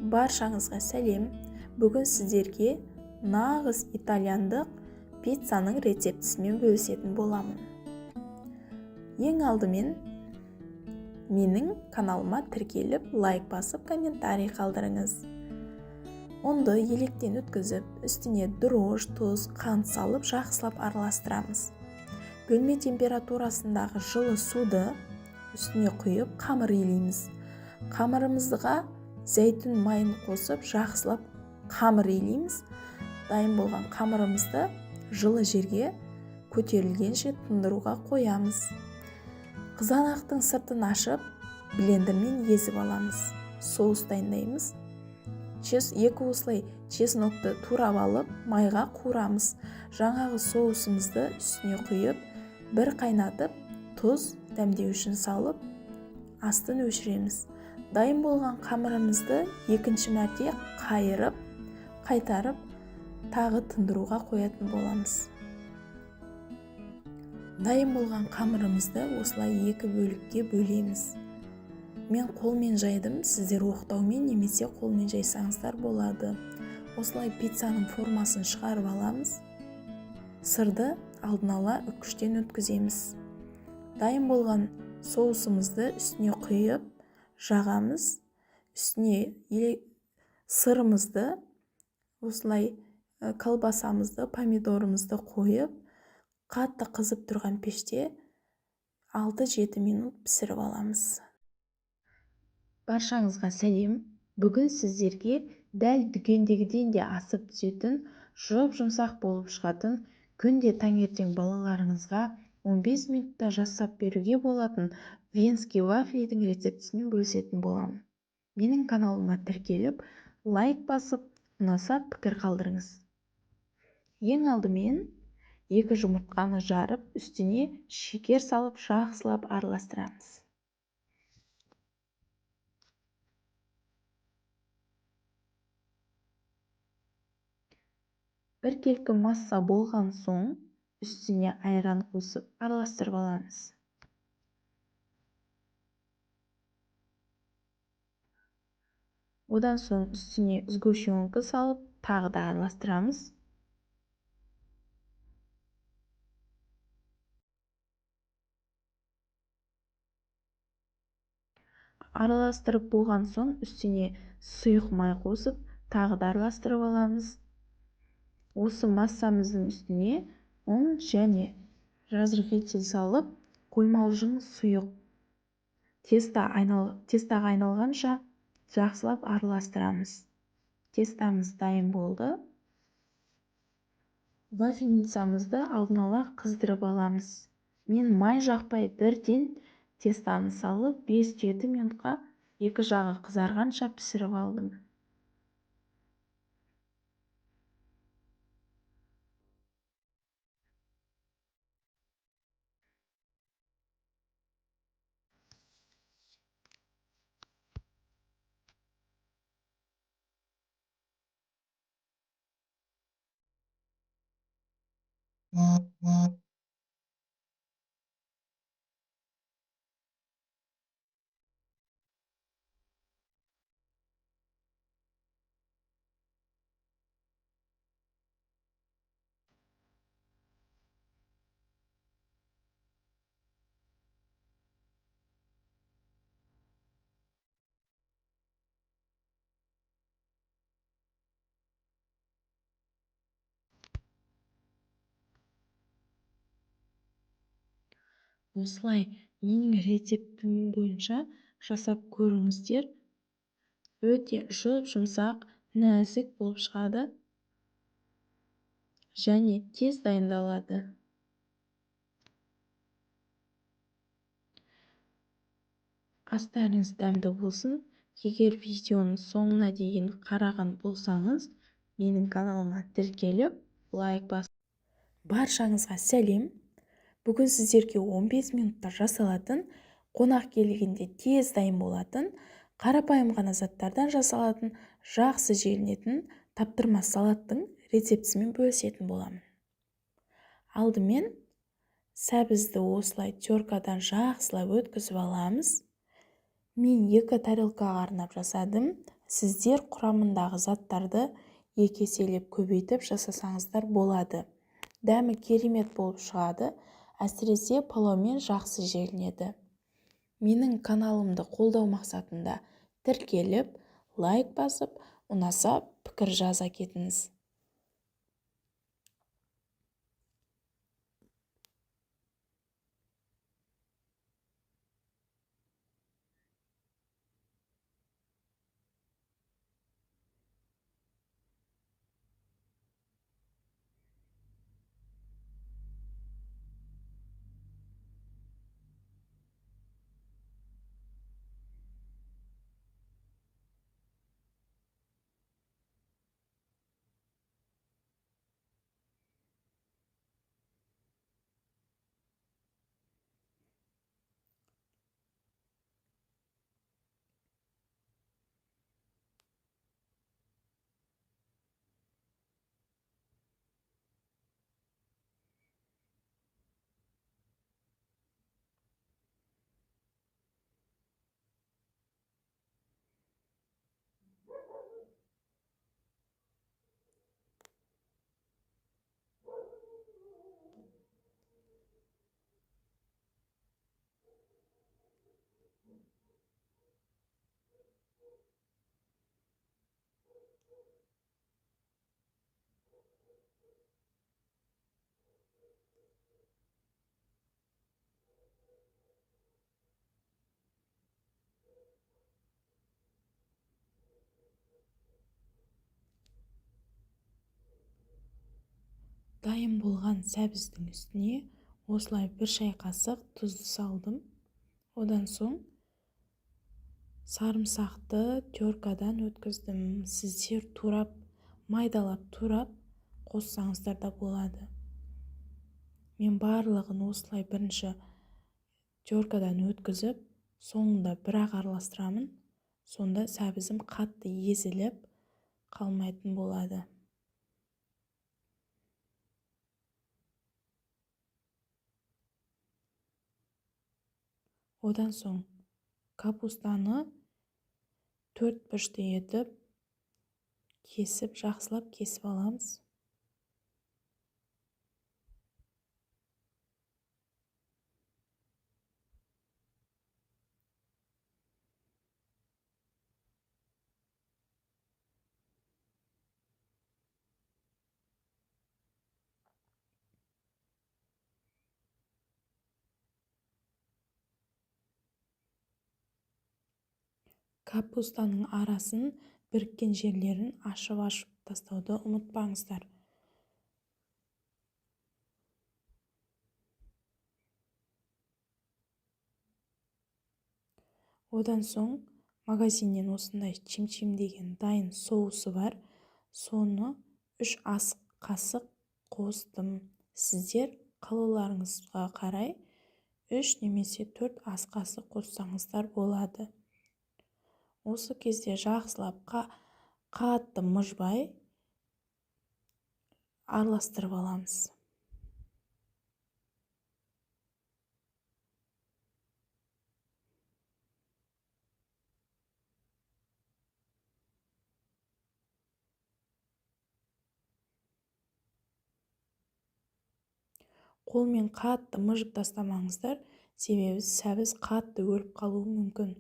Баршаңызға сәлем. Бүгін сіздерге нағыз итальяндық пиццаның рецептісімен бөлісетін боламын. Ең алдымен менің каналыма тіркеліп, лайк басып, комментарий қалдырыңыз. Онды електен өткізіп, үстіне дрожж, тұз, қант салып, жақсылап араластырамыз. Бөлме температурасындағы жылы суды үстіне құйып, қамыр илейміз. Қамырымызға зәйтүн майын қосып, жақсылап қамыр илейміз. Дайын болған қамырымызды жылы жерге көтерілгенше тындыруға қоямыз. Қызанақтың сыртын ашып, блендермен езіп аламыз. Соус дайындаймыз. Екі осылай чеснокты турап алып, майға қуырамыз. Жаңағы соусымызды үстіне құйып, бір қайнатып, тұз дәмдеу үшін салып, астын өшіреміз. Дайын болған қамырымызды екінші мәрте қайырып, қайтарып, тағы тындыруға қоятын боламыз. Дайын болған қамырымызды осылай екі бөлікке бөлеміз. Мен қолмен жайдым, сіздер оқтаумен немесе қолмен жайсаңыздар болады. Осылай пиццаның формасын шығарып аламыз. Сырды алдын ала үккіштен өткіземіз. Дайын болған соусымызды үстіне құйып, жағамыз. Үстіне сырымызды, осылай колбасамызды, помидорымызды қойып, қатты қызып тұрған пеште 6-7 минут пісіріп аламыз. Баршаңызға сәлем. Бүгін сіздерге дәл дүкендегіден де асып түсетін, жұмсақ болып шығатын, күнде таңертең балаларыңызға 15 минутта жасап беруге болатын венский вафлидің рецептісімен бөлісетін боламын. Менің каналыма тіркеліп, лайк басып, ұнаса пікір қалдырыңыз. Ең алдымен 2 жұмыртқаны жарып, үстіне шекер салып, жақсылап араластырамыз. Біркелкі масса болған соң, үстіне айран қосып араластырып аламыз. Одан соң үстіне сгущенка салып, тағы да араластырамыз. Араластырып болған соң, үстіне сұйық май қосып, тағы да араластырып аламыз. Осы массамыздың үстіне ұн және разрыхлитель салып, қоймалжың сұйық тестаға айналғанша жақсылап араластырамыз. Тестамыз дайын болды. Вафельницамызды алдын ала қыздырып аламыз. Мен май жақпай бірден тестаны салып 5-7 минутқа екі жағы қызарғанша пісіріп алдым. Осылай менің рецептім бойынша жасап көріңіздер. Өте жұмсақ, нәзік болып шығады және тез дайындалады. Астарыңыз дәмді болсын. Егер видеоның соңына дейін қараған болсаңыз, менің каналыма тіркеліп, лайк басып. Баршаңызға сәлем. Бүгін сіздерге 15 минутта жасалатын, қонақ келгенде тез дайын болатын, қарапайым ғана заттардан жасалатын, жақсы желінетін таптырмас салаттың рецептісімен бөлісетін боламын. Алдымен сәбізді осылай теркадан жақсылап өткізіп аламыз. Мен 2 тарелкаға арнап жасадым. Сіздер құрамындағы заттарды 2 еселеп көбейтіп жасасаңыздар болады. Дәмі керемет болып шығады, әсіресе палаумен жақсы желінеді. Менің каналымды қолдау мақсатында тіркеліп, лайк басып, ұнаса пікір жаза кетіңіз. Дайын болған сәбіздің үстіне осылай 1 шай қасық тұзды салдым. Одан соң сарымсақты теркадан өткіздім. Сіздер турап, майдалап турап қоссаңыздар да болады. Мен барлығын осылай бірінші теркадан өткізіп, соңында бір-ақ араластырамын. Сонда сәбізім қатты езіліп қалмайтын болады. Одан соң капустаны 4 бұрышты етіп кесіп, жақсылап кесіп аламыз. Капустаның арасын, біріккен жерлерін ашып тастауды ұмытпаңыздар. Одан соң магазиннен осындай чим-чим деген дайын соусы бар. Соны 3 ас қасық қостым. Сіздер қалауларыңызға қарай 3 немесе 4 ас қасық қоссаңыздар болады. Осы кезде жақсылап қатты мұжбай араластырып аламыз. Қолмен қатты мұжып тастамаңыздар, себебі сәбіз қатты өліп қалуы мүмкін.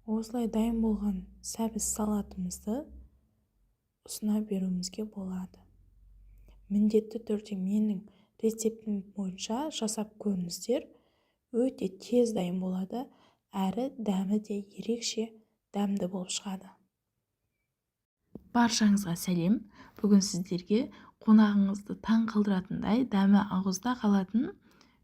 Осылай дайын болған сәбіз салатымызды ұсына беруімізге болады. Міндетті түрде менің рецептім бойынша жасап көріңіздер. Өте тез дайын болады, әрі дәмі де ерекше дәмді болып шығады. Баршаңызға сәлем. Бүгін сіздерге қонағыңызды таң қалдыратындай дәмі ауызда қалатын,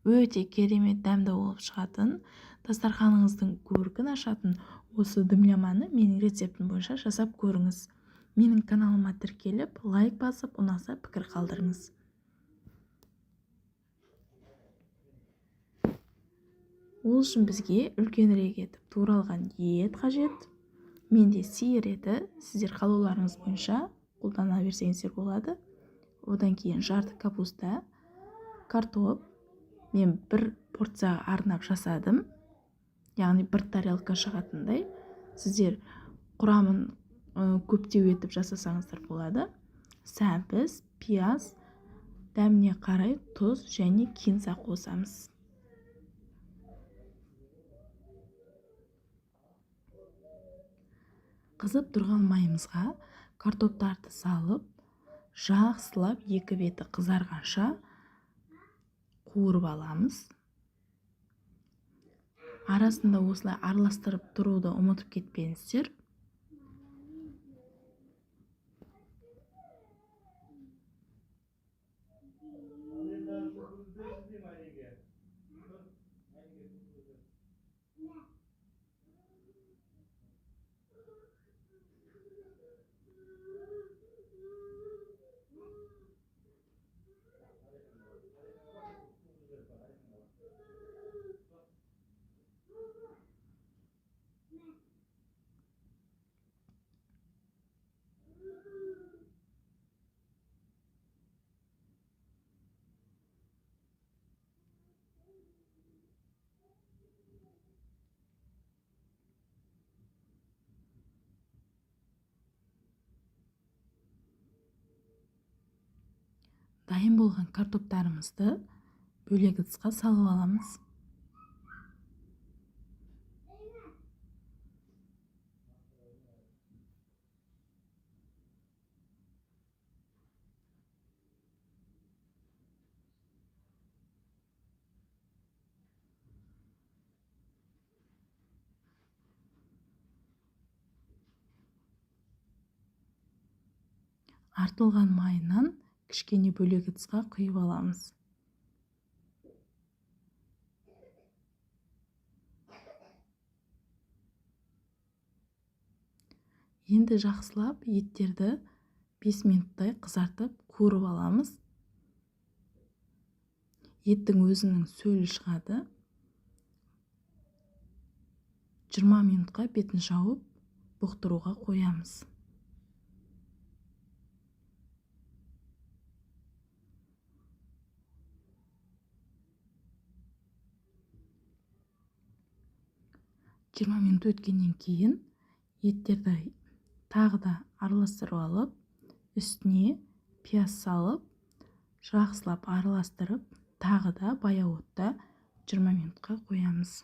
өте керемет дәмді болып шығатын, дастарханыңыздың көркін ашатын осы дымляманы менің рецептім бойынша жасап көріңіз. Менің каналыма тіркеліп, лайк басып, ұнаса пікір қалдырыңыз. Ол үшін бізге үлкенірек етіп туралған ет қажет. Менде сиыр еті, сіздер қалауларыңыз бойынша қолдана берсеңіздер болады. Одан кейін жарты капуста, картоп, мен бір порцияға арнап жасадым. Яғни бір тарелка шығатындай. Сіздер құрамын көптеу етіп жасасаңыздар болады. Сәбіз, пияз, дәміне қарай тұз және кинза қосамыз. Қызып тұрған майымызға картоптарды салып, жақсылап екі беті қызарғанша қуырып аламыз. Арасында осылай араластырып тұруды ұмытып кетпеңіздер. Дайын болған картоптарымызды бөлек ыдысқа салып аламыз. Артылған майынан кішкене бөлек ыдысқа құйып аламыз. Енді жақсылап еттерді 5 минуттай қызартып қуырып аламыз. Еттің өзінің сөлі шығады. 20 минутқа бетін жауып, бұқтыруға қоямыз. Жиырма минут өткеннен кейін еттерді тағы да араластырып алып, үстіне пияз салып, жақсылап араластырып, тағы да баяу отта 20 минутқа қоямыз.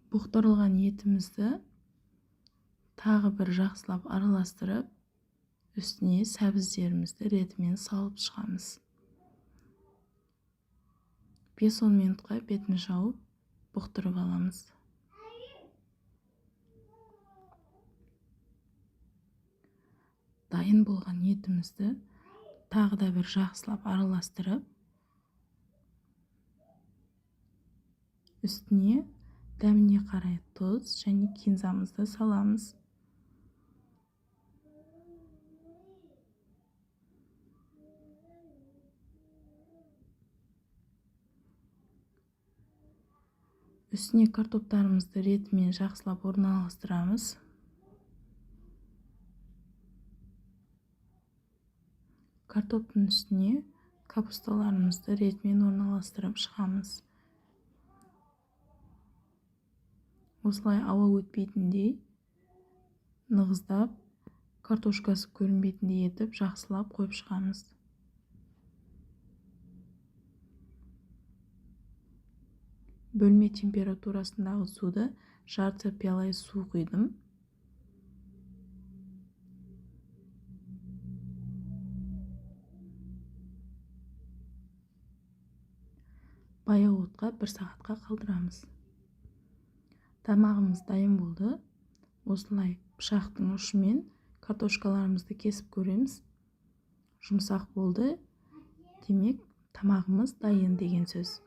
Бұқтырылған етімізді тағы бір жақсылап араластырып, үстіне сәбіздерімізді ретімен салып шығамыз. 5-10 минутқа бетін жауып, бұқтырып аламыз. Дайын болған етімізді тағы да бір жақсылап араластырып, үстіне дәміне қарай тұз және кинзамызды саламыз. Үстіне картоптарымызды ретімен жақсылап орналастырамыз. Картоптың үстіне капусталарымызды ретімен орналастырып шығамыз. Осылай ауа өтпейтіндей, нығыздап, картошкасы көрінбейтіндей етіп, жақсылап қойып шығамыз. Бөлме температурасындағы суды жарты пиала су құйдым. Баяу отқа 1 сағатқа қалдырамыз. Тамағымыз дайын болды. Осылай пышақтың ұшымен картошкаларымызды кесіп көреміз. Жұмсақ болды. Демек, тамағымыз дайын деген сөз.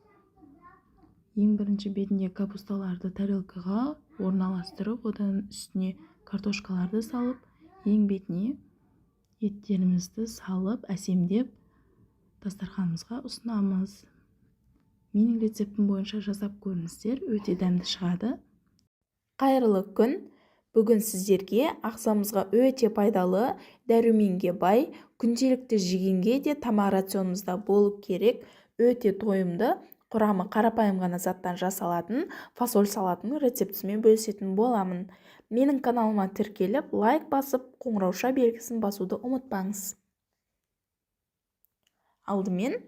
Ең бірінші бетінде капусталарды тарелкаға орналастырып, одан үстіне картошкаларды салып, ең бетіне еттерімізді салып, әсемдеп дастарханымызға ұсынамыз. Менің рецептім бойынша жасап көріңіздер, өте дәмді шығады. Қайырлы күн! Бүгін сіздерге ағзамызға өте пайдалы, дәруменге бай, күнделікті жегенге де тамақ рационымызда болып керек, өте тойымды, құрамы қарапайым ғана заттан жасалатын фасоль салатының рецептісімен бөлісетін боламын. Менің каналыма тіркеліп, лайк басып, қоңырауша белгісін басуды ұмытпаңыз. Алдымен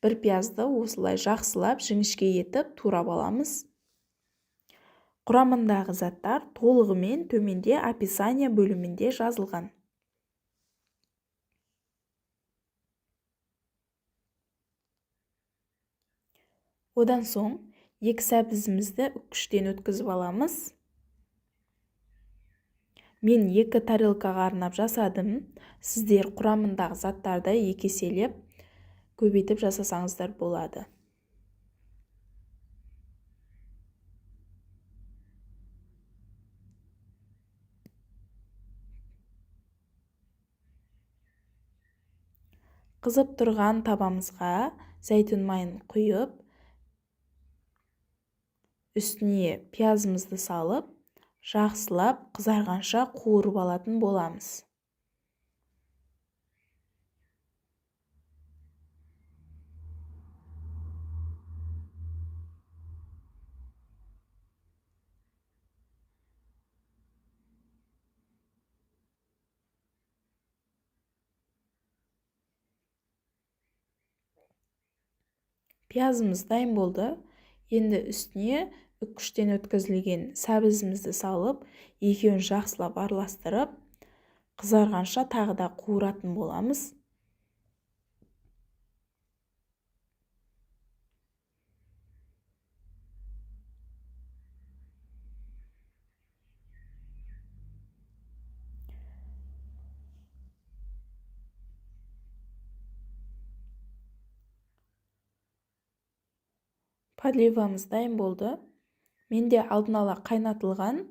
бір пиязды осылай жақсылап жіңішке етіп турап аламыз. Құрамындағы заттар толығымен төменде описание бөлімінде жазылған. Одан соң екі сәбізімізді үккіштен өткізіп аламыз. Мен екі тарелкаға арнап жасадым. Сіздер құрамындағы заттарды екі еселеп көбейтіп жасасаңыздар болады. Қызып тұрған табамызға зәйтүн майын құйып, үстіне пиязымызды салып, жақсылап қызарғанша қуырып алатын боламыз. Пиязымыз дайын болды. Енді үстіне үккіштен өткізілген сәбізімізді салып, екеуін жақсылап араластырып, қызарғанша тағы да қуыратын боламыз. Подливамыз дайын болды. Менде алдын ала қайнатылған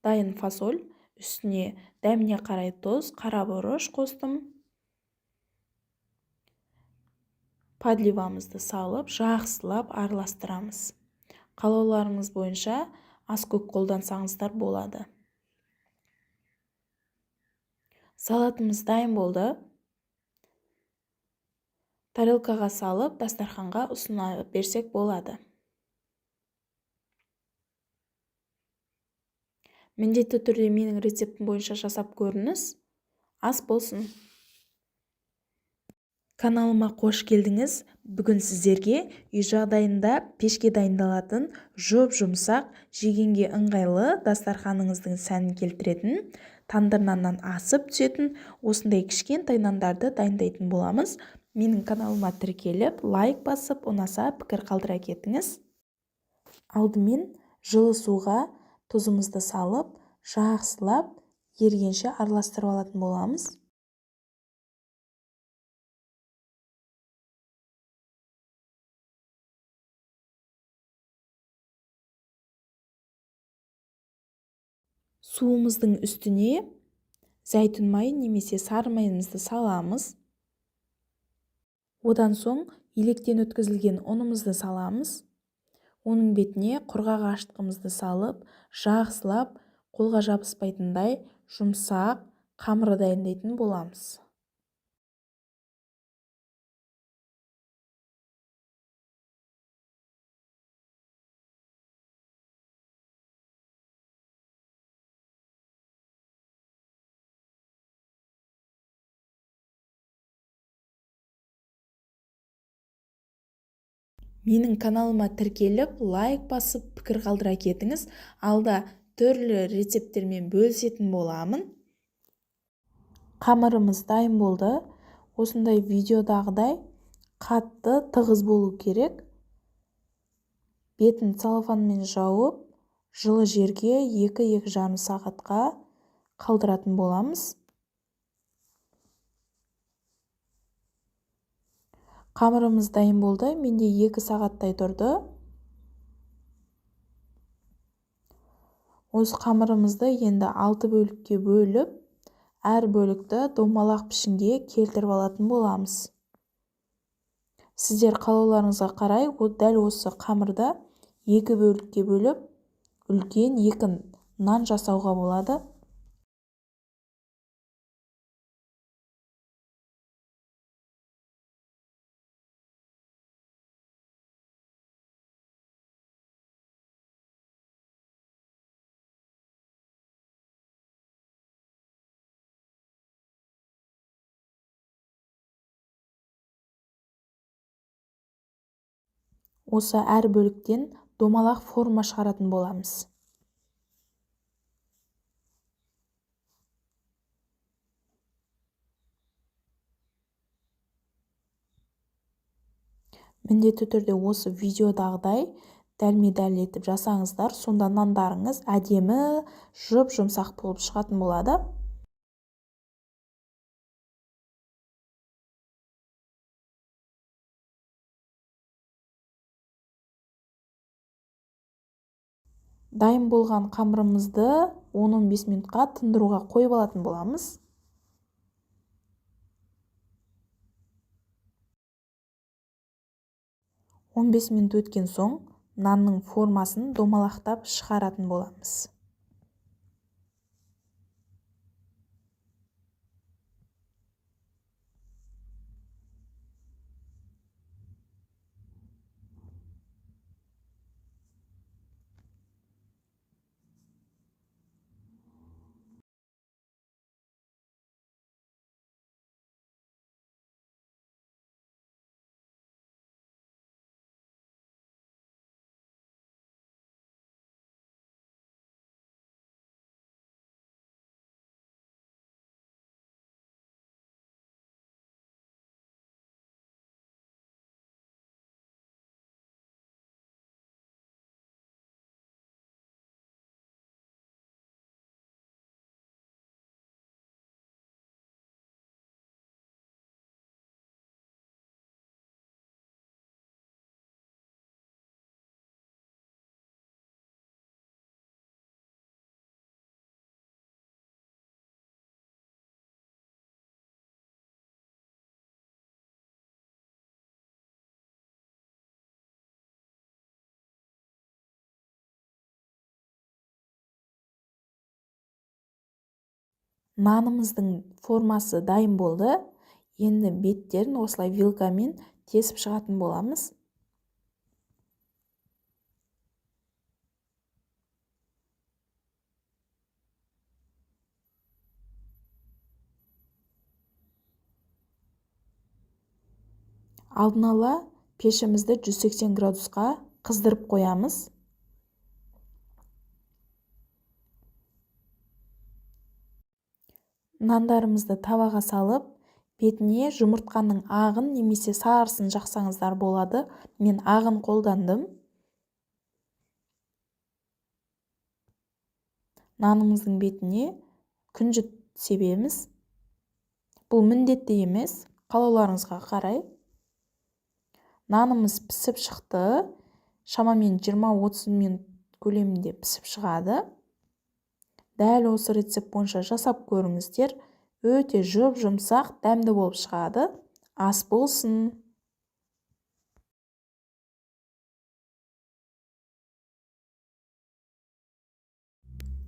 дайын фасоль, үстіне дәміне қарай тұз, қара бұрыш қостым. Подливамызды салып, жақсылап араластырамыз. Қалауларыңыз бойынша аз көп қолдансаңыздар болады. Салатымыз дайын болды. Тарелкаға салып, дастарханға ұсына берсек болады. Міндетті түрде менің рецептім бойынша жасап көріңіз. Ас болсын. Каналыма қош келдіңіз. Бүгін сіздерге үй жағдайында пешке дайындалатын жұмсақ, жегенге ыңғайлы, дастарханыңыздың сәнін келтіретін, тандыр наннан асып түсетін осындай кішкентай нандарды дайындайтын боламыз. Менің каналыма тіркеліп, лайк басып, ұнаса пікір қалдыра кетіңіз. Алдымен жылы суға тұзымызды салып, жақсылап ергенше араластырып алатын боламыз. Суымыздың үстіне зәйтүн майын немесе сары майымызды саламыз. Одан соң електен өткізілген ұнымызды саламыз. Оның бетіне құрғақ ашытқымызды салып, жақсылап қолға жабыспайтындай жұмсақ қамыр дайындайтын боламыз. Менің каналыма тіркеліп, лайк басып, пікір қалдыра кетіңіз. Алда түрлі рецепттермен бөлісетін боламын. Қамырымыз дайын болды. Осындай видеодағыдай қатты, тығыз болу керек. Бетін целлофанмен жауып, жылы жерге 2-2,5 сағатқа қалдыратын боламыз. Қамырымыз дайын болды. Менде 2 сағаттай тұрды. Осы қамырымызды енді 6 бөлікке бөліп, әр бөлікті домалақ пішінге келтіріп алатын боламыз. Сіздер қалауларыңызға қарай дәл осы қамырда 2 бөлікке бөліп, үлкен 2 нан жасауға болады. Осы әр бөліктен домалақ форма шығаратын боламыз. Міндетті түрде осы видеодағыдай дәлме-дәл етіп жасаңыздар, сонда нандарыңыз әдемі, жұп-жұмсақ болып шығатын болады. Дайын болған қамырымызды 10-15 минутқа тындыруға қойып алатын боламыз. Он 15 минут өткен соң нанның формасын домалақтап шығаратын боламыз. Нанымыздың формасы дайын болды. Енді беттерін осылай вилкамен тесіп шығатын боламыз. Алдын ала пешімізді 180 градусқа қыздырып қоямыз. Нандарымызды табаға салып, бетіне жұмыртқаның ағын немесе сарысын жақсаңыздар болады. Мен ағын қолдандым. Нанымыздың бетіне күнжіт себеміз. Бұл міндетті емес, қалауларыңызға қарай. Нанымыз пісіп шықты. Шамамен 20-30 минут көлемінде пісіп шығады. Дәл осы рецепт бойынша жасап көріңіздер. Өте жұп-жұмсақ, дәмді болып шығады. Ас болсын.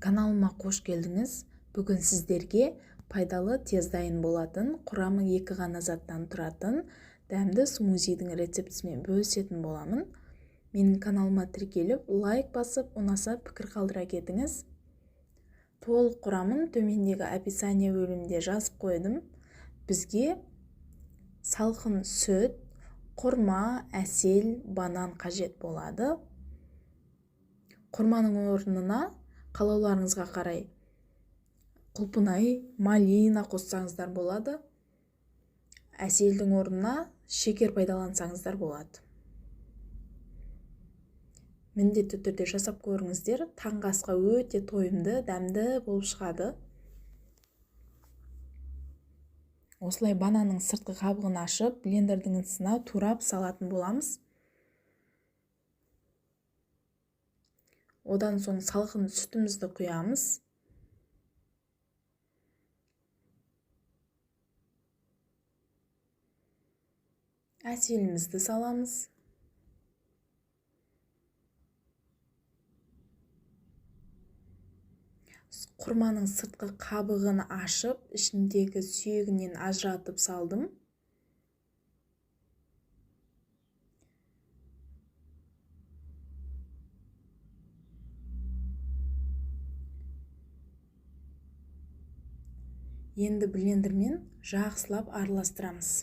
Каналыма қош келдіңіз. Бүгін сіздерге пайдалы, тез дайын болатын, құрамы 2 ғана заттан тұратын дәмді смузидің рецептісімен бөлісетін боламын. Менің каналыма тіркеліп, лайк басып, ұнаса пікір қалдыра кетіңіз. Толық құрамын төмендегі описание бөлімінде жазып қойдым. Бізге салқын сүт, құрма, әсел, банан қажет болады. Құрманың орнына қалауларыңызға қарай құлпынай, малина қоссаңыздар болады. Әселдің орнына шекер пайдалансаңыздар болады. Міндетті түрде жасап көріңіздер. Таңғы асқа өте тойымды, дәмді болып шығады. Осылай бананның сыртқы қабығын ашып, блендердің ыдысына турап салатын боламыз. Одан соң салқын сүтімізді құямыз. Әселімізді саламыз. Құрманың сыртқы қабығын ашып, ішіндегі сүйегінен ажыратып салдым. Енді блендермен жақсылап араластырамыз.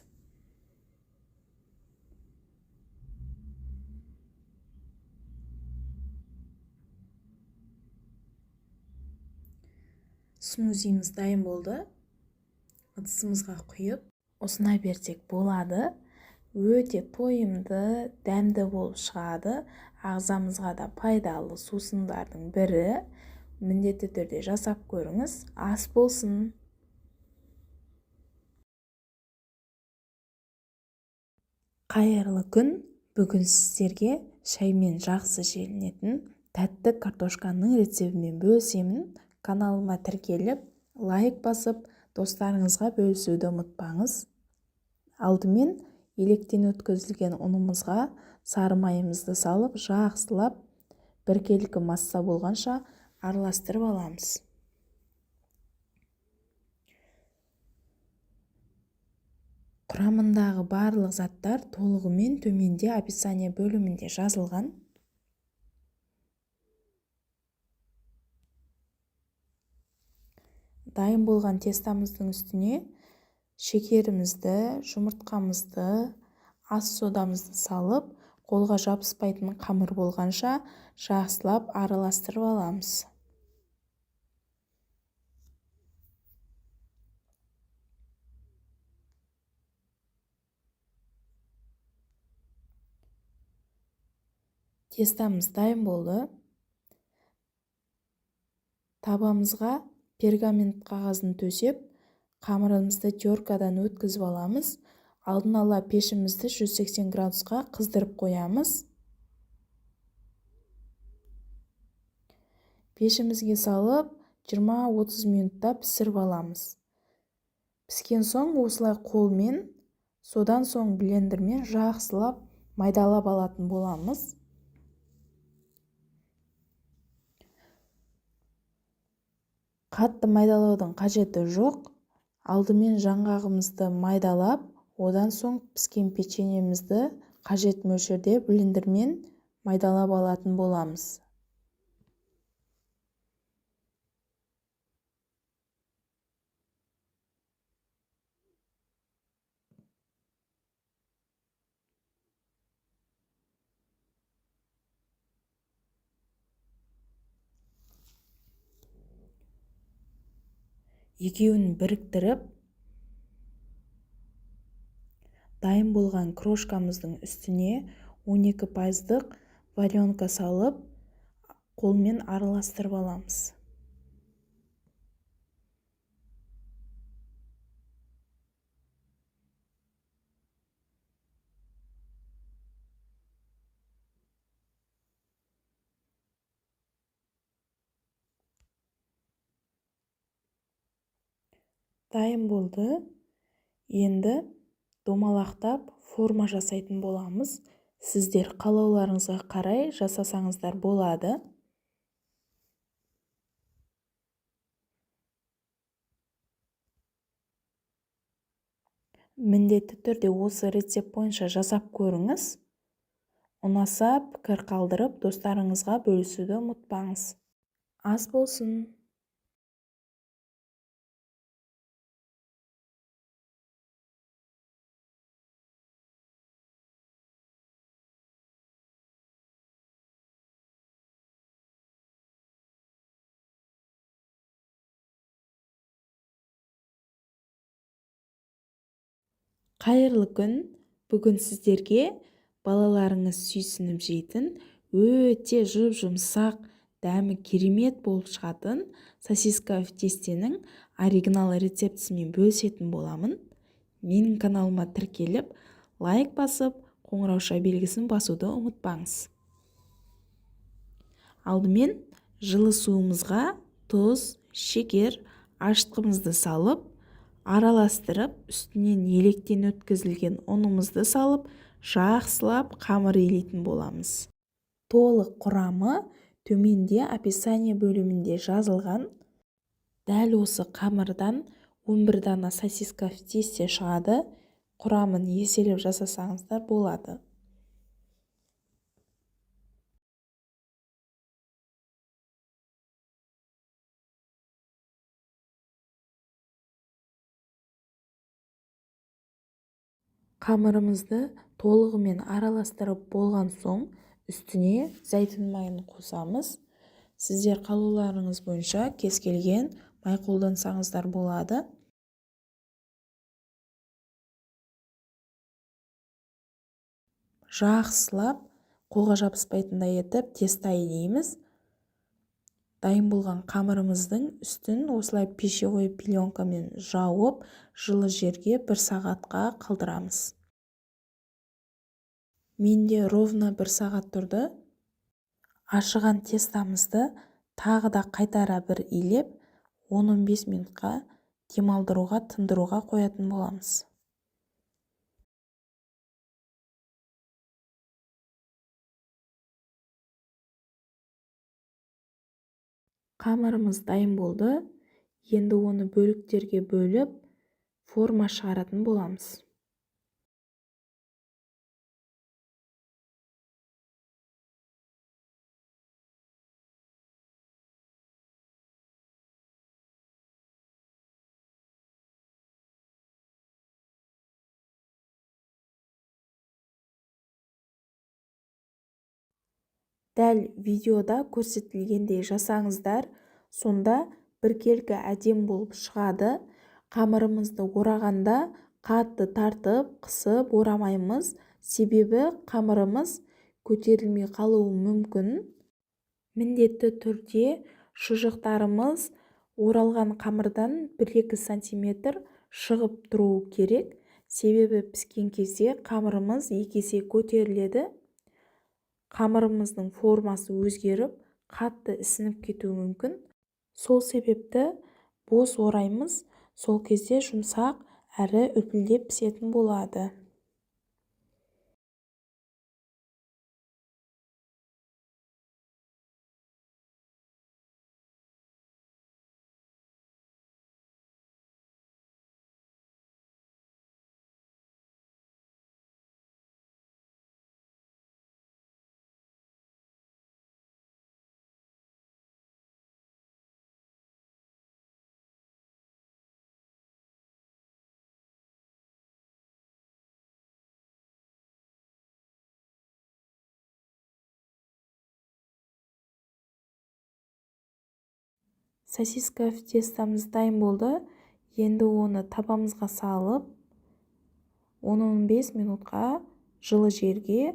Смузиміз дайын болды. Ыдысымызға құйып, осына берсек болады. Өте тойымды, дәмді болып шығады. Ағзамызға да пайдалы сусындардың бірі. Міндетті түрде жасап көріңіз. Ас болсын. Қайырлы күн. Бүгін сіздерге шаймен жақсы желінетін тәтті картошканың рецептімен бөлісемін. Каналыма тіркеліп, лайк басып, достарыңызға бөлісуді ұмытпаңыз. Алдымен електен өткізілген ұнымызға сары майымызды салып, жақсылап біркелкі масса болғанша араластырып аламыз. Құрамындағы барлық заттар толығымен төменде описание бөлімінде жазылған. Дайын болған тестамыздың үстіне шекерімізді, жұмыртқамызды, ас содамызды салып, қолға жабыспайтын қамыр болғанша жақсылап араластырып аламыз. Тестамыз дайын болды. Табамызға пергамент қағазын төсеп, қамырымызды теркадан өткізіп аламыз. Алдын ала пешімізді 180 градусқа қыздырып қоямыз. Пешімізге салып 20-30 минутта пісіріп аламыз. Піскен соң осылай қолмен, содан соң блендермен жақсылап майдалап алатын боламыз. Қатты майдалаудың қажеті жоқ. Алдымен жаңғағымызды майдалап, одан соң піскен печеньемізді қажет мөлшерде блендермен майдалап алатын боламыз. Екеуін біріктіріп, дайын болған крошкамыздың үстіне 12% варенка салып, қолмен араластырып аламыз. Дайын болды. Енді домалақтап форма жасайтын боламыз. Сіздер қалауларыңызға қарай жасасаңыздар болады. Міндетті түрде осы рецепт бойынша жасап көріңіз. Ұнаса пікір қалдырып, достарыңызға бөлісуді ұмытпаңыз. Ас болсын. Қайырлы күн. Бүгін сіздерге балаларыңыз сүйсініп жейтін, өте жұп-жұмсақ, дәмі керемет болып шығатын сосиска в тестенің оригинал рецептісімен бөлісетін боламын. Менің каналыма тіркеліп, лайк басып, қоңырауша белгісін басуды ұмытпаңыз. Алдымен жылы суымызға тұз, шекер, ашытқымызды салып, араластырып, үстінен електен өткізілген ұнымызды салып, жақсылап қамыр илейтін боламыз. Толық құрамы төменде описание бөлімінде жазылған. Дәл осы қамырдан 11 дана сосиска в тесте шығады. Құрамын еселеп жасасаңыздар болады. Қамырымызды толығымен араластырып болған соң үстіне зәйтүн майын қосамыз. Сіздер қалауларыңыз бойынша кез келген май қолдансаңыздар болады. Жақсылап қолға жабыспайтындай етіп тестай илейміз. Дайын болған қамырымыздың үстін осылай пищевой пленкамен жауып, жылы жерге 1 сағатқа қалдырамыз. Менде ровно 1 сағат тұрды. Ашыған тестамызды тағы да қайтара бір илеп, 10-15 минутқа демалдыруға, тындыруға қоятын боламыз. Қамырымыз дайын болды. Енді оны бөліктерге бөліп, форма шығаратын боламыз. Дәл видеода көрсетілгендей жасаңыздар, сонда біркелкі әдем болып шығады. Қамырымызды орағанда қатты тартып, қысып орамаймыз, себебі қамырымыз көтерілмей қалуы мүмкін. Міндетті түрде шұжықтарымыз оралған қамырдан 1-2 сантиметр шығып тұруы керек, себебі піскен кезде қамырымыз 2 есе көтеріледі. Қамырымыздың формасы өзгеріп, қатты ісініп кетуі мүмкін. Сол себепті бос ораймыз, сол кезде жұмсақ әрі үпілдеп пісетін болады. Сосиска в тестамыз дайын болды. Енді оны табамызға салып, 10-15 минутқа жылы жерге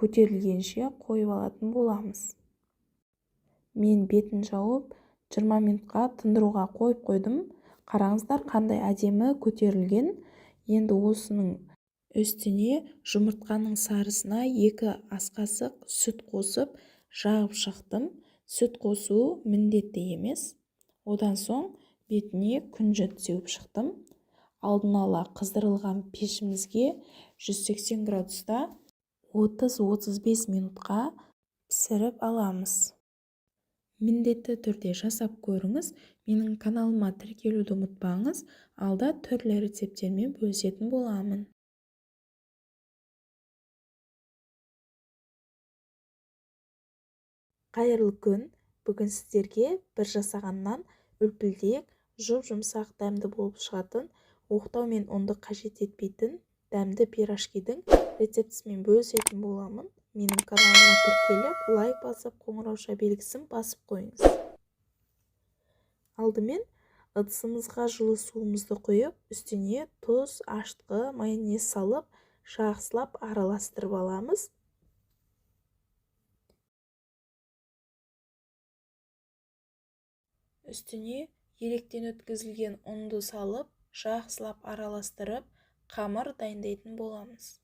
көтерілгенше қойып алатын боламыз. Мен бетін жауып 20 минутқа тындыруға қойып қойдым. Қараңыздар, қандай әдемі көтерілген. Енді осының үстіне жұмыртқаның сарысына 2 ас қасық сүт қосып жағып шықтым. Сүт қосу міндетті емес. Одан соң бетіне күнжіт сеуіп шықтым. Алдын ала қыздырылған пешімізге 180 градуста 30-35 минутқа пісіріп аламыз. Міндетті түрде жасап көріңіз. Менің каналыма тіркелуді ұмытпаңыз. Алда түрлі рецепттермен бөлісетін боламын. Қайырлы күн. Бүгін сіздерге бір жасағаннан үлпілдек, жұмсақ дәмді болып шығатын, оқтау мен ұнды қажет етпейтін дәмді пирожкидің рецептісімен бөлісетін боламын. Менің каналыма тіркеліп, лайк басып, қоңырауша белгісін басып қойыңыз. Алдымен ыдысымызға жылы суымызды құйып, үстіне тұз, ашытқы, майонез салып, жақсылап араластырып аламыз. Үстіне електен өткізілген ұнды салып, жақсылап араластырып, қамыр дайындайтын боламыз.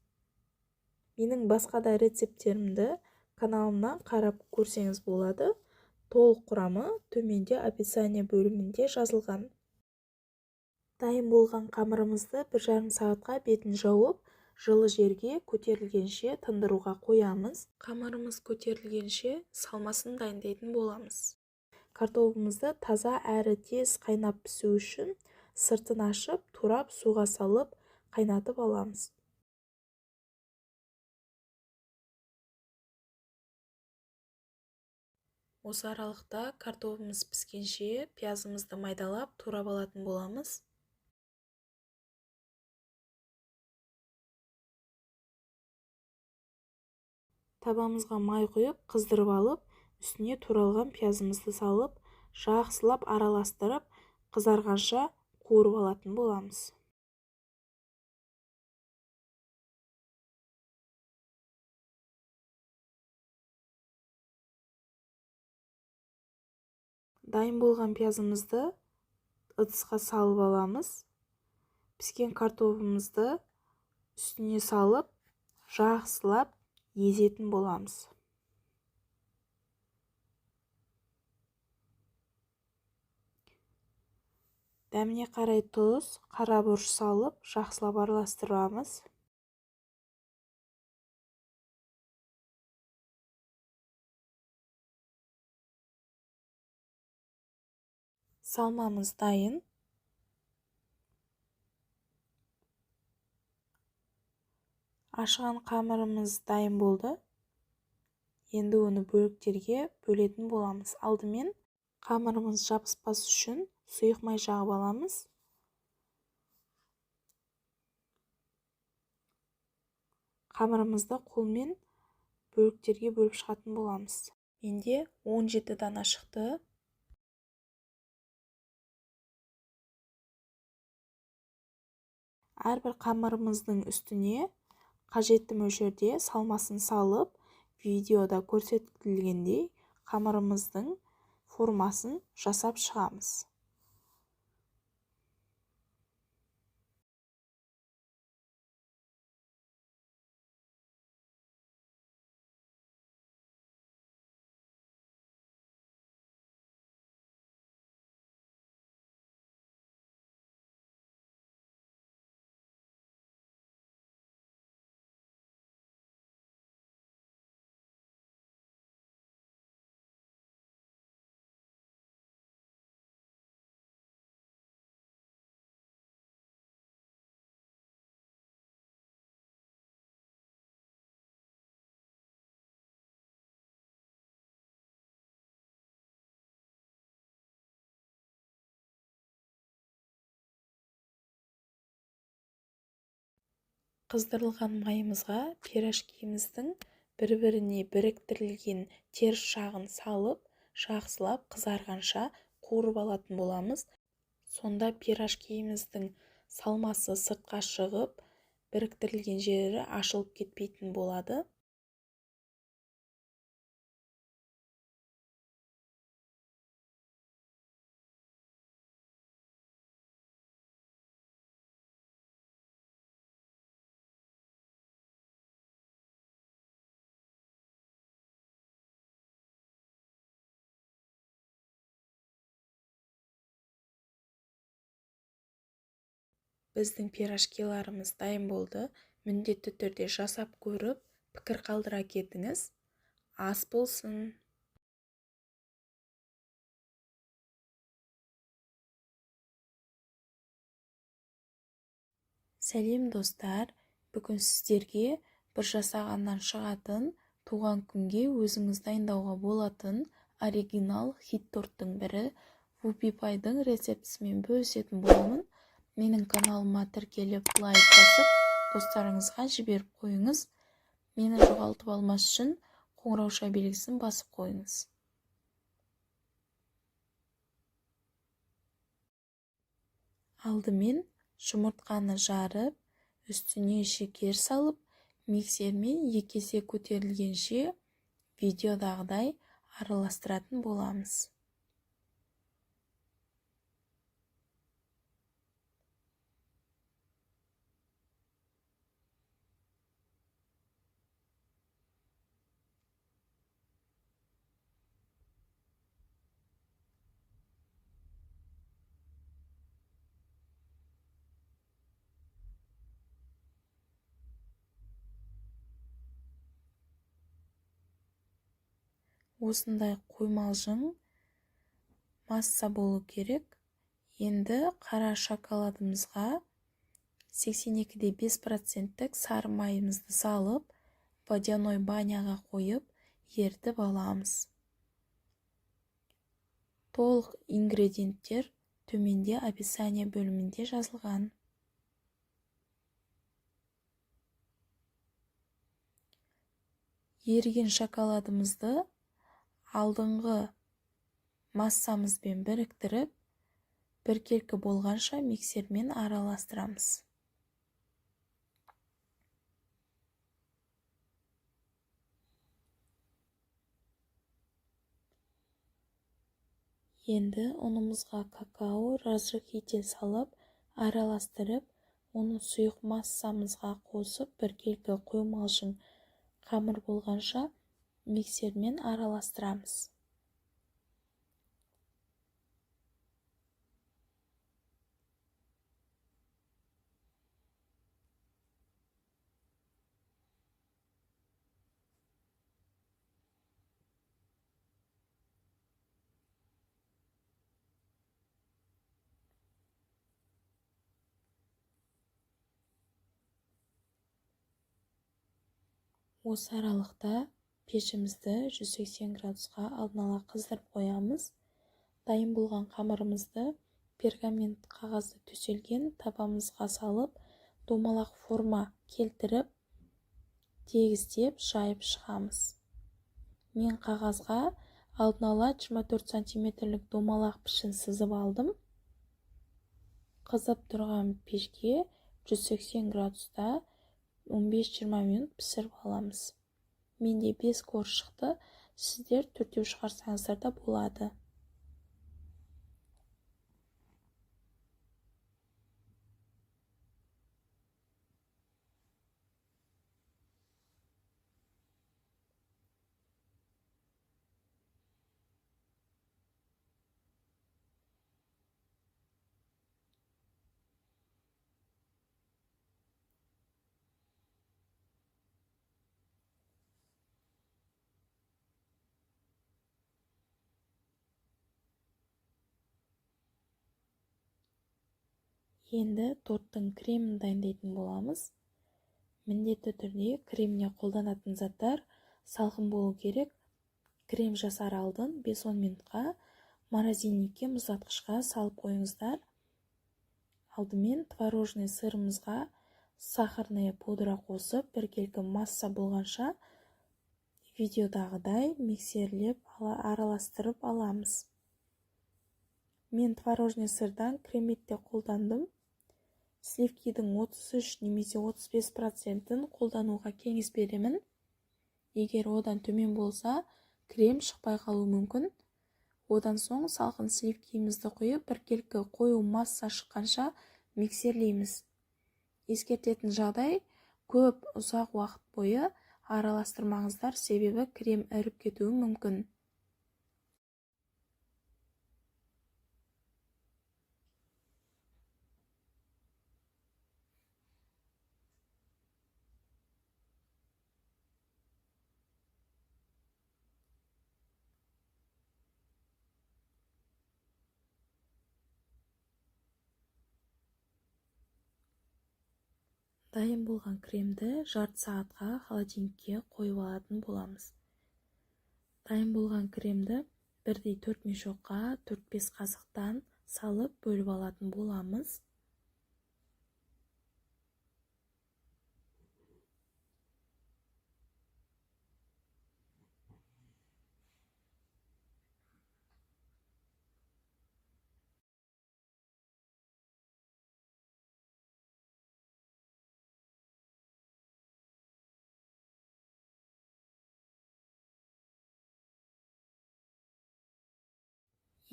Менің басқа да рецепттерімді каналымнан қарап көрсеңіз болады. Толық құрамы төменде описание бөлімінде жазылған. Дайын болған қамырымызды 1,5 сағатқа бетін жауып, жылы жерге көтерілгенше тындыруға қоямыз. Қамырымыз көтерілгенше салмасын дайындайтын боламыз. Картофелімізді таза әрі тез қайнап пісу үшін сыртын ашып, турап суға салып қайнатып аламыз. Осы аралықта картофеліміз піскенше пиязымызды майдалап турап алатын боламыз. Табамызға май құйып, қыздырып алып, үстіне туралған пиязымызды салып, жақсылап араластырып, қызарғанша қуырып алатын боламыз. Дайын болған пиязымызды ыдысқа салып аламыз. Піскен картофелімізді үстіне салып, жақсылап езетін боламыз. Дәміне қарай тұз, қара бұрыш салып, жақсылап араластырамыз. Салмамыз дайын. Ашыған қамырымыз дайын болды. Енді оны бөліктерге бөлетін боламыз. Алдымен қамырымыз жабыспас үшін сұйық май жағып аламыз. Қамырымызды қолмен бөліктерге бөліп шығатын боламыз. Менде 17 дана шықты. Әрбір қамырымыздың үстіне қажетті мөлшерде салмасын салып, видеода көрсетілгендей қамырымыздың формасын жасап шығамыз. Қыздырылған майымызға пирожкиміздің бір-біріне біріктірілген теріс жағын салып, жақсылап қызарғанша қуырып алатын боламыз. Сонда пирожкиміздің салмасы сыртқа шығып, біріктірілген жері ашылып кетпейтін болады. Біздің пирожкиларымыз дайын болды. Міндетті түрде жасап көріп, пікір қалдыра кетіңіз. Ас болсын! Сәлем достар! Бүгін сіздерге бір жасағаннан шығатын, туған күнге өзіңіз дайындауға болатын оригинал хит торттың бірі Вупи пайдың рецептісімен бөлісетін боламын. Менің каналыма тіркеліп, лайк басып, достарыңызға жіберіп қойыңыз. Мені жоғалтып алмас үшін қоңырауша белгісін басып қойыңыз. Алдымен жұмыртқаны жарып, үстіне шекер салып, миксермен 2 есе көтерілгенше видеодағыдай араластыратын боламыз. осындай қоймалжың масса болу керек. Енді қара шоколадымызға 82,5% сары майымызды салып, водяной баняға қойып, ертіп аламыз. Толық ингредиенттер төменде описание бөлімінде жазылған. Еріген шоколадымызды алдыңғы массамызбен біріктіріп, біркелкі болғанша миксермен араластырамыз. Енді ұнымызға какао, разрыхитель салып, араластырып, оны сұйық массамызға қосып, біркелкі қоймалжың қамыр болғанша миксермен араластырамыз. Осы аралықта пешімізді 180 градусқа алдын ала қыздырып қоямыз. Дайын болған қамырымызды пергамент қағазды төселген табамызға салып, домалақ форма келтіріп, тегістеп жайып шығамыз. Мен қағазға алдын ала 24 см домалақ пішін сызып алдым. Қызып тұрған пешке 180 градуста 15-20 минут пісіріп аламыз. Менде 5 қор шықты, сіздер 4 шығарсаңыздар да болады. Енді торттың кремін дайындайтын боламыз. Міндетті түрде креміне қолданатын заттар салқын болу керек. Крем жасар алдын 5-10 минутқа морозильникке мұздатқышқа салып қойыңыздар. Алдымен творожный сырымызға сахарная пудра қосып, біркелкі масса болғанша видеодағыдай миксерлеп араластырып аламыз. Мен творожный сырдан креметте қолдандым. Сливкидің 33 немесе 35%-ін қолдануға кеңес беремін. Егер одан төмен болса, крем шықпай қалуы мүмкін. Одан соң салқын сливкимізді құйып, біркелкі қою масса шыққанша миксерлейміз. Ескертетін жағдай, көп ұзақ уақыт бойы араластырмаңыздар, себебі крем іріп кетуі мүмкін. Дайын болған кремді жарты сағатқа холодильникке қойып алатын боламыз. Дайын болған кремді бірдей 4 мешокқа 4-5 қасықтан салып бөліп алатын боламыз.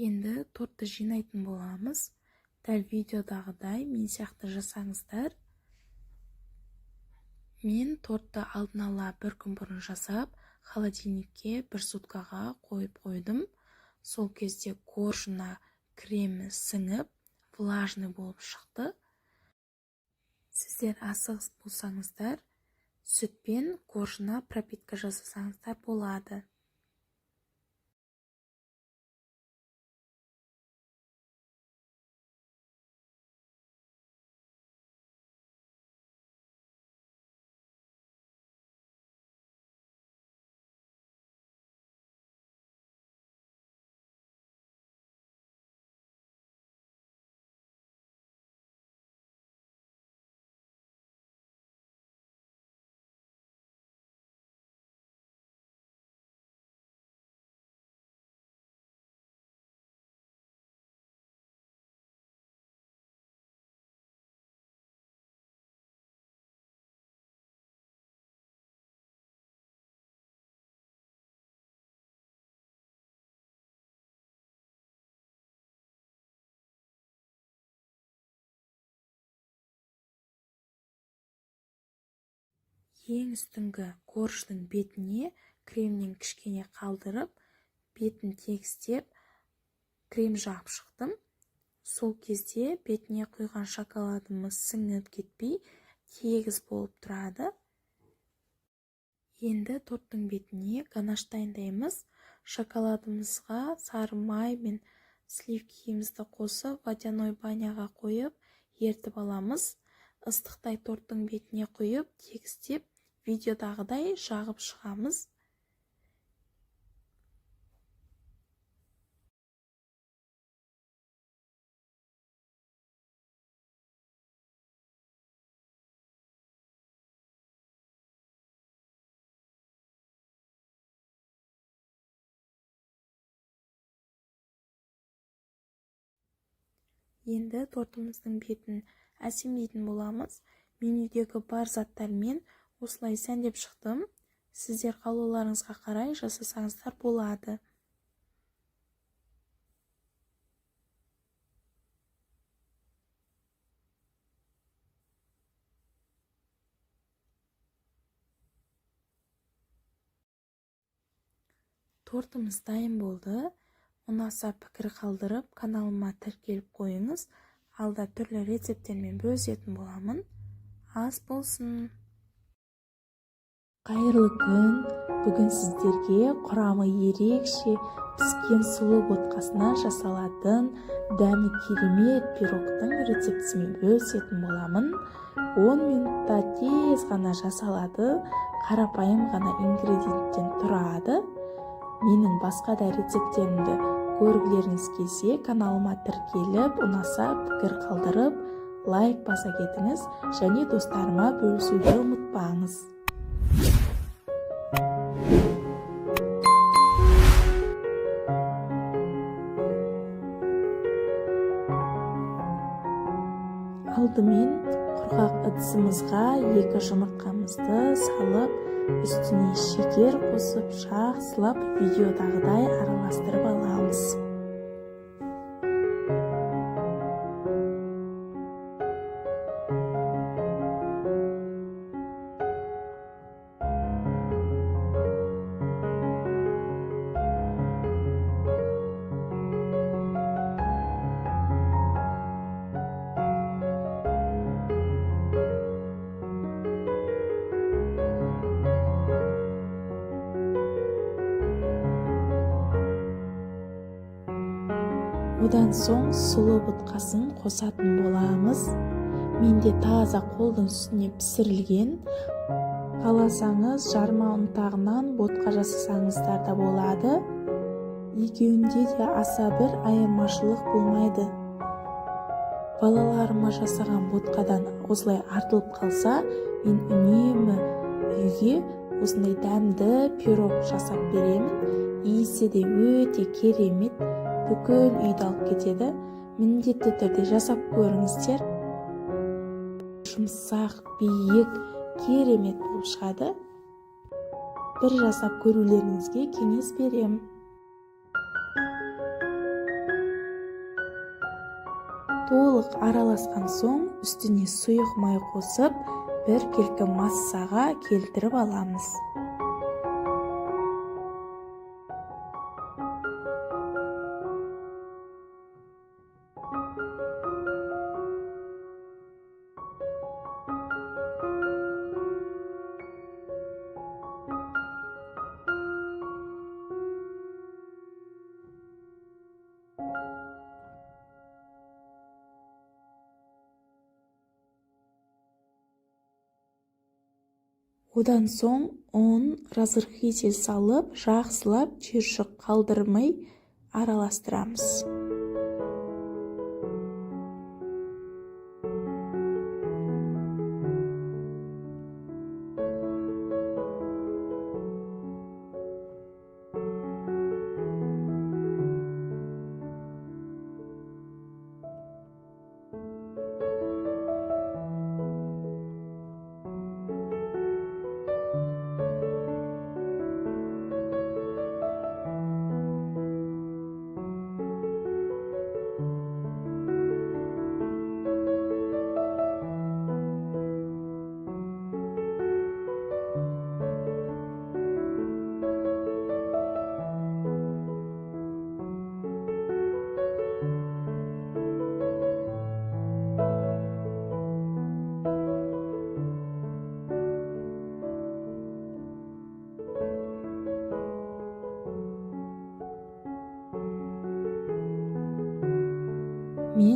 Енді тортты жинайтын боламыз. Дәл видеодағыдай мен сияқты жасаңыздар. Мен тортты алдын ала бір күн бұрын жасап, холодильникке 1 суткаға қойып қойдым. Сол кезде коржына кремі сіңіп, влажный болып шықты. Сіздер асығыс болсаңыздар, сүтпен коржына пропитка жасасаңыздар болады. ең үстіңгі корждың бетіне кремнен кішкене қалдырып, бетін тегістеп, крем жағып шықтым. Сол кезде бетіне құйған шоколадымыз сіңіп кетпей, тегіс болып тұрады. Енді торттың бетіне ганаш дайындаймыз. Шоколадымызға сары май мен сливкимізді қосып, водяной баняға қойып, ертіп аламыз. Ыстықтай торттың бетіне құйып, тегістеп, видеодағыдай жағып шығамыз. Енді тортымыздың бетін әсемдейтін боламыз. Менюдегі бар заттармен осылай сәндеп шықтым. Сіздер қалауларыңызға қарай жасасаңыздар болады. Тортымыз дайын болды. Ұнаса пікір қалдырып, каналыма тіркеліп қойыңыз. Алда түрлі рецепттермен бөлісетін боламын. Ас болсын. Қайырлы күн. Бүгін сіздерге құрамы ерекше піскен сұлы ботқасынан жасалатын дәмі керемет пирогтың рецептісімен бөлісетін боламын. 10 минутта тез ғана жасалады. Қарапайым ғана ингредиенттен тұрады. Менің басқа да рецепттерімді көргілеріңіз келсе, каналыма тіркеліп, ұнаса пікір қалдырып, лайк баса кетіңіз, және достарыма бөлісуді ұмытпаңыз. Алдымен құрғақ ыдысымызға 2 жұмыртқамызды салып, үстіне шекер қосып, жақсылап видеодағыдай араластырып аламыз. Одан соң сұлы ботқасын қосатын боламыз. Менде таза қолдың үстіне пісірілген. Қаласаңыз жарма ұнтағынан ботқа жасасаңыздар да болады. Екеуінде де аса бір айырмашылық болмайды. Балаларыма жасаған ботқадан осылай артылып қалса, мен үнемі үйге осындай дәмді пирог жасап беремін. Иісі де өте керемет. Бүкіл үйді алып кетеді. Міндетті түрде жасап көріңіздер. Жұмсақ, биік, керемет болып шығады. Бір жасап көрулеріңізге кеңес беремін. Толық араласқан соң үстіне сұйық май қосып, бір келкі массаға келтіріп аламыз. Одан соң ұн, разрыхитель салып, жақсылап түйіршік қалдырмай араластырамыз.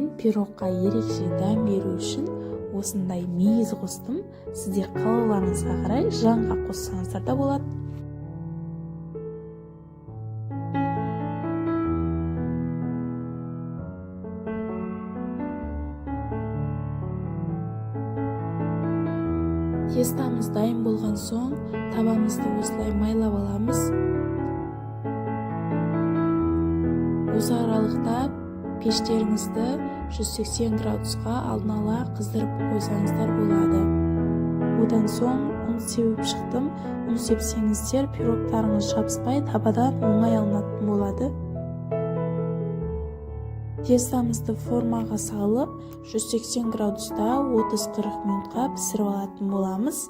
мен пирогқа ерекше дәм беру үшін осындай мейіз қостым. Сіздер қалауларыңызға қарай жанға қоссаңыздар да болады. Тестамыз дайын болған соң табамызды осылай майлап аламыз. Осы аралықта пештеріңізді 180 градусқа алдын ала қыздырып қойсаңыздар болады. Одан соң ұн сеуіп шықтым. Ұн сепсеңіздер пирогтарыңыз жабыспай табадан оңай алынатын болады. Тестамызды формаға салып 180 градуста 30-40 минутқа пісіріп алатын боламыз.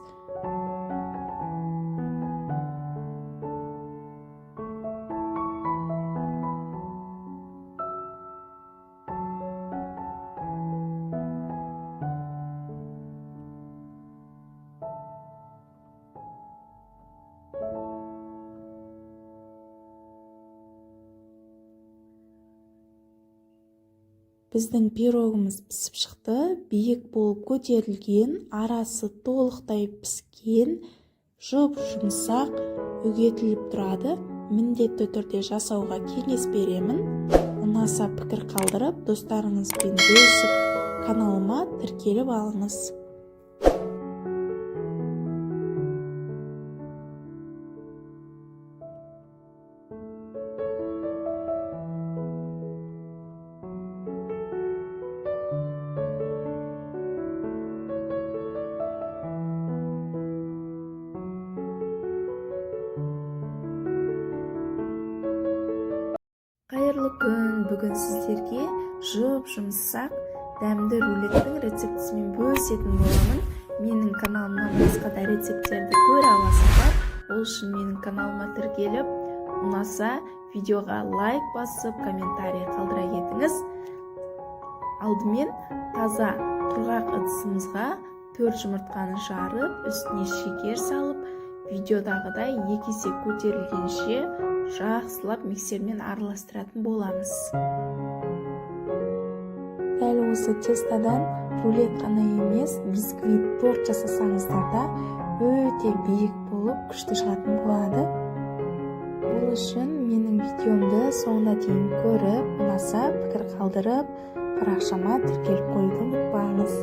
Біздің пирогымыз пісіп шықты. Биік болып көтерілген, арасы толықтай піскен, жұп-жұмсақ үгетіліп тұрады. Міндетті түрде жасауға кеңес беремін. Ұнаса пікір қалдырып, достарыңызбен бөлісіп, каналыма тіркеліп алыңыз. Қайырлы күн! Бүгін сіздерге жұп-жұмсақ дәмді рулеттің рецептісімен бөлісетін боламын. Менің каналымнан басқа да рецепттерді көре аласыздар. Ол үшін менің каналыма тіркеліп, ұнаса видеоға лайк басып, комментарий қалдыра кетіңіз. Алдымен таза құрғақ ыдысымызға 4 жұмыртқаны жарып, үстіне шекер салып, видеодағыдай 2 есе көтерілгенше жақсылап миксермен араластыратын боламыз. Дәл осы тестадан рулет қана емес, бисквит, торт жасасаңыздар да өте биік болып күшті шығатын болады. Бұл үшін менің видеомды соңына дейін көріп, ұнаса пікір қалдырып, парақшама тіркеліп қоюды ұмытпаңыз.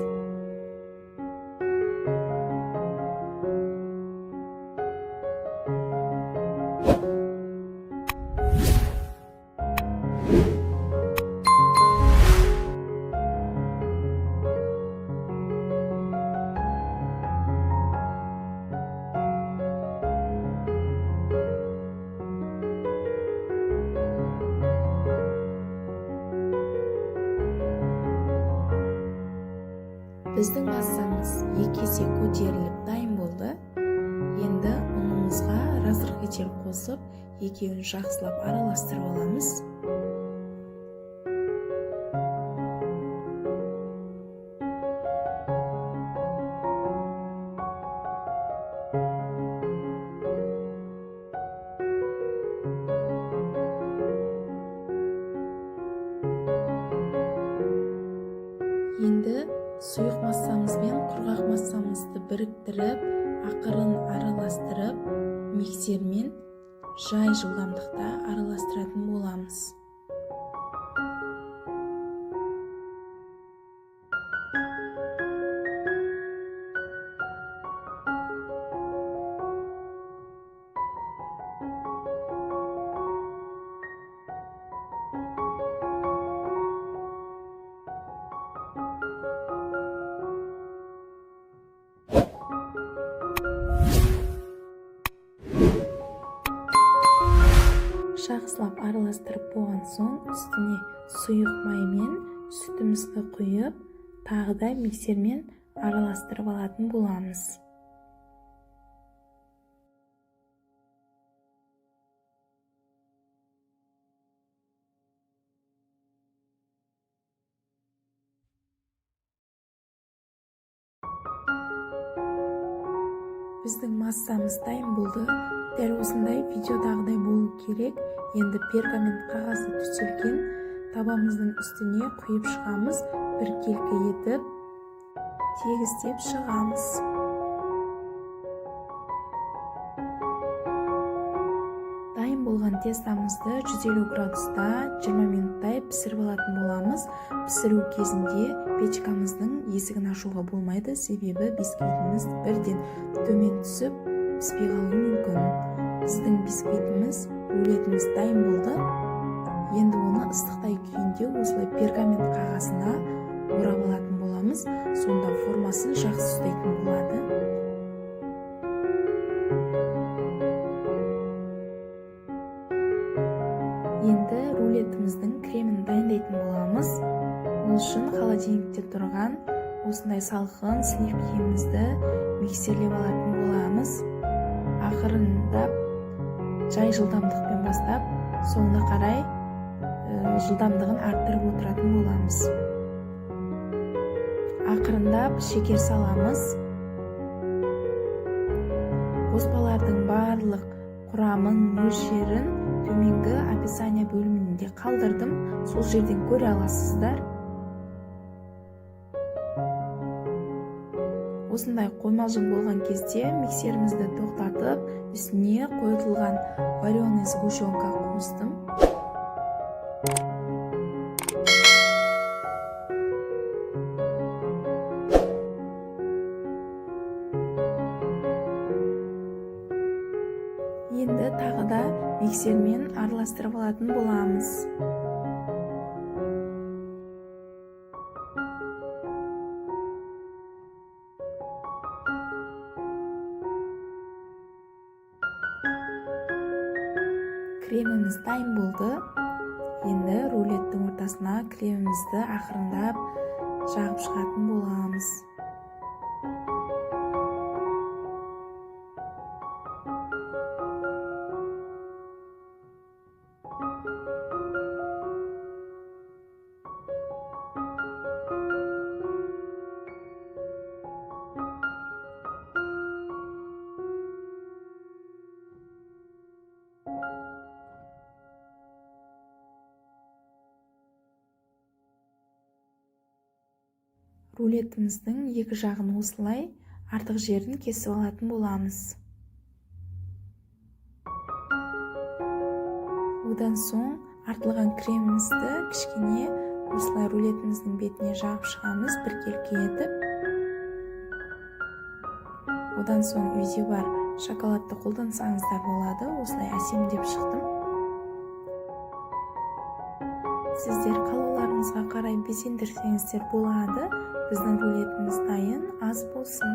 Біздің массамыз 2 есе көтеріліп дайын болды. Енді ұнымызға разрыхитель қосып, екеуін жақсылап араластырып аламыз. Енді сұйық массамыз бен құрғақ массамызды біріктіріп, ақырын араластырып, миксермен жай жылдамдықта араластыратын боламыз. Жақсылап араластырып болған соң, үстіне сұйық май мен сүтімізді құйып, тағы да миксермен араластырып алатын боламыз. Біздің массамыз дайын болды. Дәл осындай видеодағыдай болу керек. Енді пергамент қағазы төселген табамыздың үстіне құйып шығамыз, біркелкі етіп тегістеп шығамыз. Дайын болған тестамызды 150 градуста 20 минуттай пісіріп алатын боламыз. Пісіру кезінде печкамыздың есігін ашуға болмайды, себебі бисквитіміз бірден төмен түсіп піспей қалуы мүмкін. Біздің бисквитіміз, рулетіміз дайын болды. Енді оны ыстықтай күйінде осылай пергамент қағазына орап алатын боламыз. Сонда формасын жақсы ұстайтын болады. Енді рулетіміздің кремін дайындайтын боламыз. Ол үшін холодильникте тұрған осындай салқын сливкемізді миксерлеп алатын боламыз. Ақырындап жай жылдамдықпен бастап, соңына қарай жылдамдығын арттырып отыратын боламыз. Ақырындап шекер саламыз. Қоспалардың барлық құрамын, мөлшерін төменгі описание бөлімінде қалдырдым. Сол жерден көре аласыздар. Осындай қоймалжың болған кезде миксерімізді тоқтатып, үстіне қойылған вареный сгущенка қостым. Енді тағы да миксермен араластырып алатын боламыз. Креміміз дайын болды. Енді рулеттің ортасына кремімізді ақырындап жағып шығатын боламыз. Рулетіміздің екі жағын осылай артық жерін кесіп алатын боламыз. Одан соң артылған кремімізді кішкене осылай рулетіміздің бетіне жағып шығамыз, біркелкі етіп. Одан соң үйде бар шоколадты қолдансаңыздар болады, осылай әсемдеп шықтым. Сіздер қалауларыңызға қарай безендірсеңіздер болады. Біздің рулетіміз дайын, аз болсын.